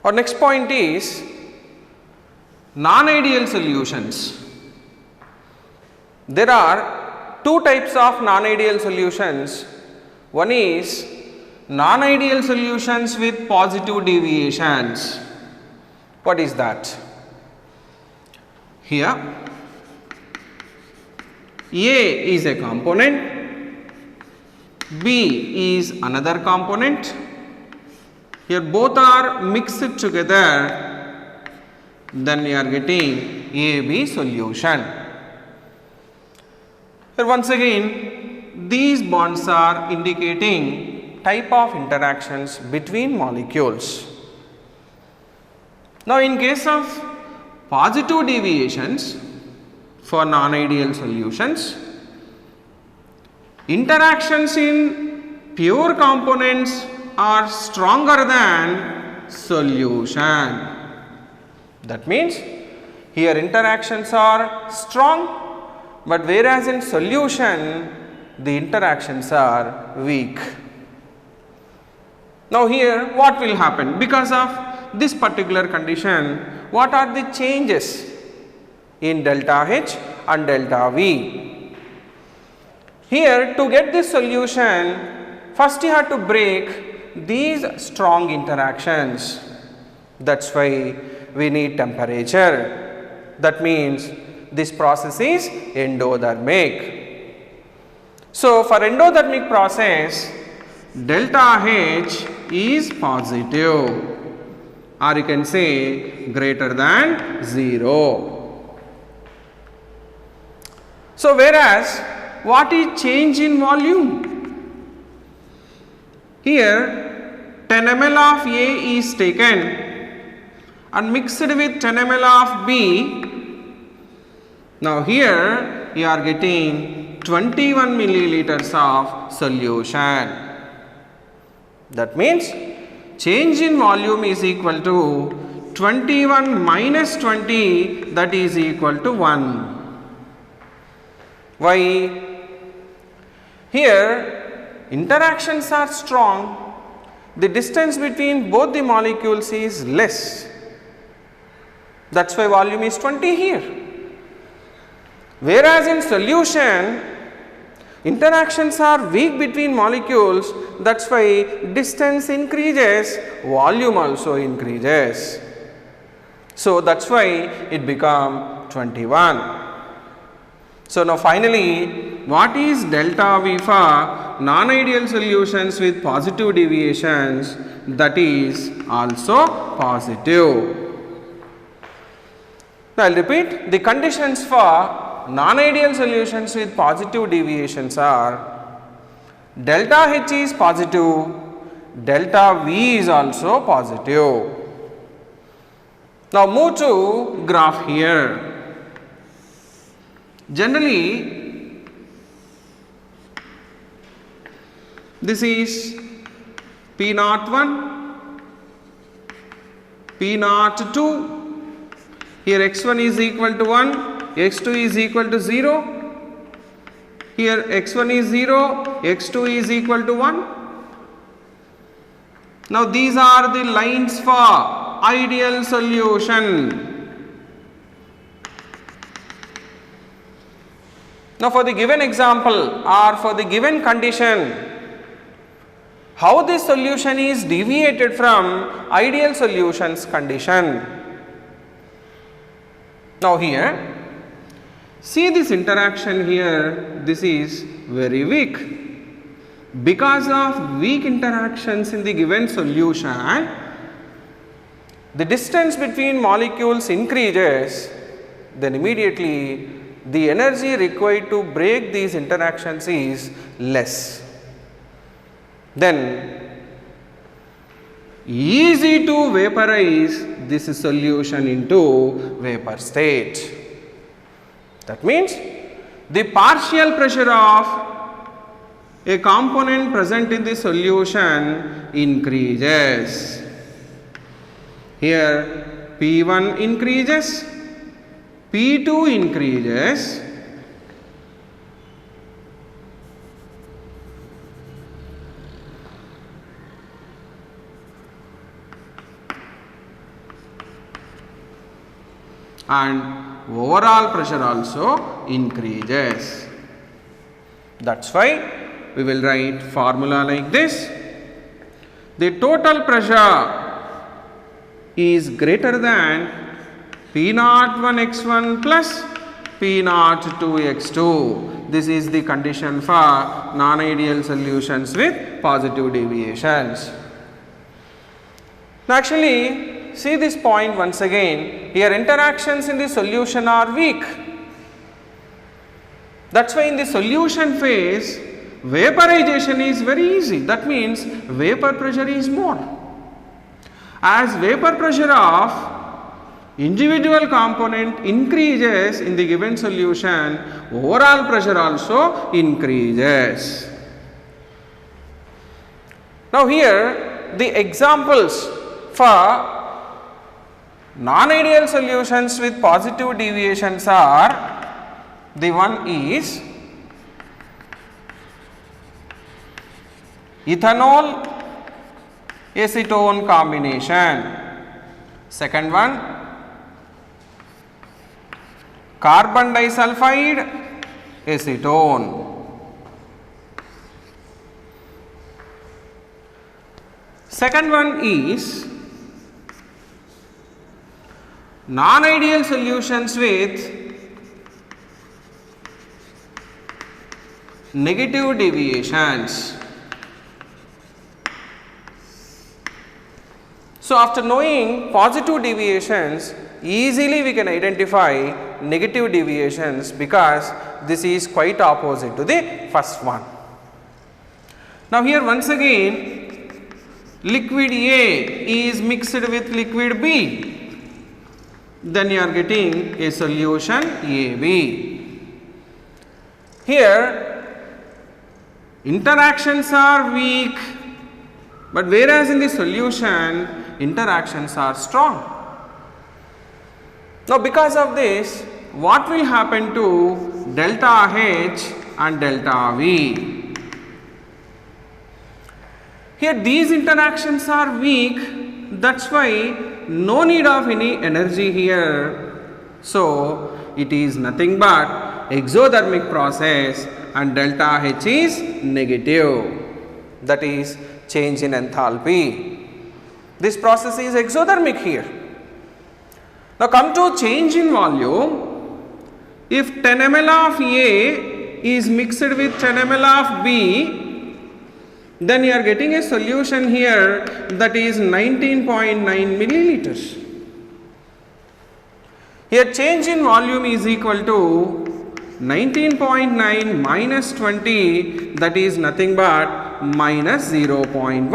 Our next point is non-ideal solutions. There are two types of non-ideal solutions. One is non-ideal solutions with positive deviations. What is that? Here A is a component, B is another component. Here both are mixed together, then we are getting AB solution. Here once again these bonds are indicating type of interactions between molecules. Now in case of positive deviations for non-ideal solutions, interactions in pure components are stronger than solution. That means here interactions are strong, but whereas in solution the interactions are weak. Now here what will happen? Because of this particular condition, what are the changes in delta H and delta V? Here to get this solution, first you have to break these strong interactions. That's why we need temperature. That means this process is endothermic. So for endothermic process, delta H is positive, or you can say greater than 0. So whereas what is change in volume? Here 10 ml of A is taken and mixed with 10 ml of B. Now here you are getting 21 milliliters of solution. That means change in volume is equal to 21 minus 20, that is equal to 1. Why? Here interactions are strong, the distance between both the molecules is less. That is why volume is 20 here. Whereas in solution, interactions are weak between molecules, that is why distance increases, volume also increases. So that is why it become 21. So now finally, what is delta V for non-ideal solutions with positive deviations? That is also positive. Now I will repeat, the conditions for non-ideal solutions with positive deviations are delta H is positive, delta V is also positive. Now move to graph here. Generally this is P01, P02, here x1 is equal to 1, x2 is equal to 0, here x1 is 0, x2 is equal to 1. Now these are the lines for ideal solution. Now for the given example or for the given condition, how this solution is deviated from ideal solutions condition. Now here, see this interaction here, this is very weak. Because of weak interactions in the given solution, the distance between molecules increases, then immediately the energy required to break these interactions is less. Then easy to vaporize this solution into vapor state. That means the partial pressure of a component present in the solution increases. Here P1 increases, P2 increases, and overall pressure also increases. That's why we will write formula like this. The total pressure is greater than P01x1 plus P02x2. This is the condition for non-ideal solutions with positive deviations. Now actually, see this point once again. Here interactions in the solution are weak. That's why in the solution phase, vaporization is very easy. That means vapor pressure is more. As vapor pressure of individual component increases in the given solution, overall pressure also increases. Now here the examples for non-ideal solutions with positive deviations are, the one is ethanol acetone combination, second one carbon disulfide acetone, second one is non-ideal solutions with negative deviations. So after knowing positive deviations, easily we can identify negative deviations because this is quite opposite to the first one. Now here once again, liquid A is mixed with liquid B, then you are getting a solution AB. Here interactions are weak, but whereas in the solution interactions are strong. Now because of this, what will happen to delta H and delta V? Here these interactions are weak, that's why no need of any energy here. So it is nothing but exothermic process and delta H is negative, that is change in enthalpy. This process is exothermic here. Now come to change in volume. If 10 ml of A is mixed with 10 ml of B, then you are getting a solution here that is 19.9 milliliters. Here change in volume is equal to 19.9 minus 20, that is nothing but minus 0.1.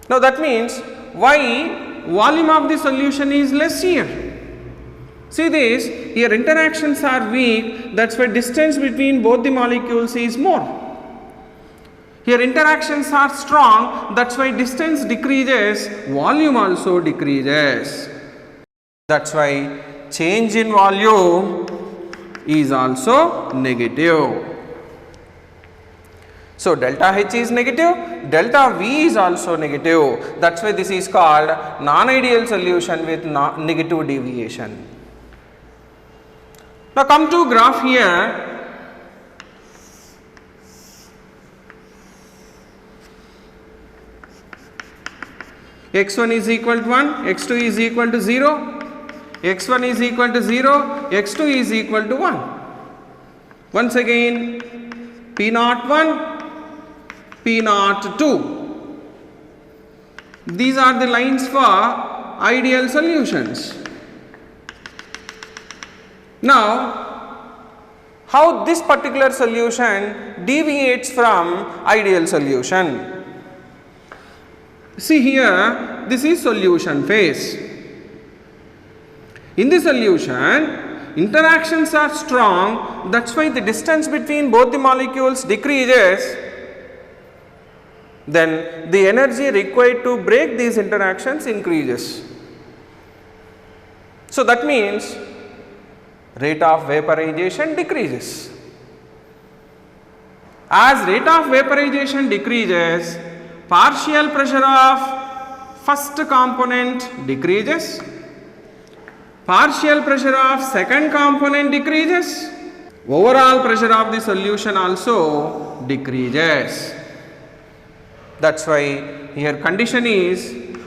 Now that means why volume of the solution is less here? See this, here interactions are weak, that's why distance between both the molecules is more. Here interactions are strong, that's why distance decreases, volume also decreases. That's why change in volume is also negative. So delta H is negative, delta V is also negative. That's why this is called non-ideal solution with negative deviation. Now come to graph here. X1 is equal to 1, X2 is equal to 0, X1 is equal to 0, X2 is equal to 1. Once again, P01, P02. These are the lines for ideal solutions. Now, how this particular solution deviates from ideal solution? See here, this is solution phase. In the solution, interactions are strong, that's why the distance between both the molecules decreases. Then the energy required to break these interactions increases. So that means rate of vaporization decreases. As rate of vaporization decreases, partial pressure of first component decreases, partial pressure of second component decreases, overall pressure of the solution also decreases. That's why here condition is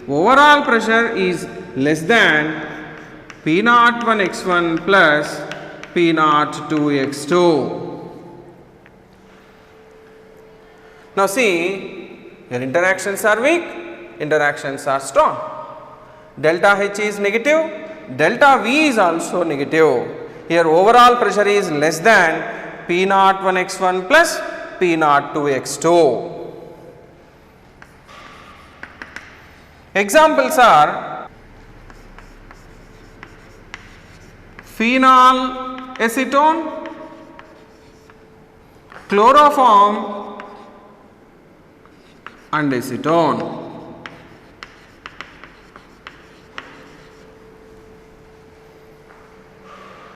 overall pressure is less than P01x1 plus P02x2. Now see, here interactions are weak, interactions are strong. Delta H is negative, delta V is also negative. Here overall pressure is less than P01x1 plus P02x2. Examples are phenol acetone, chloroform and acetone.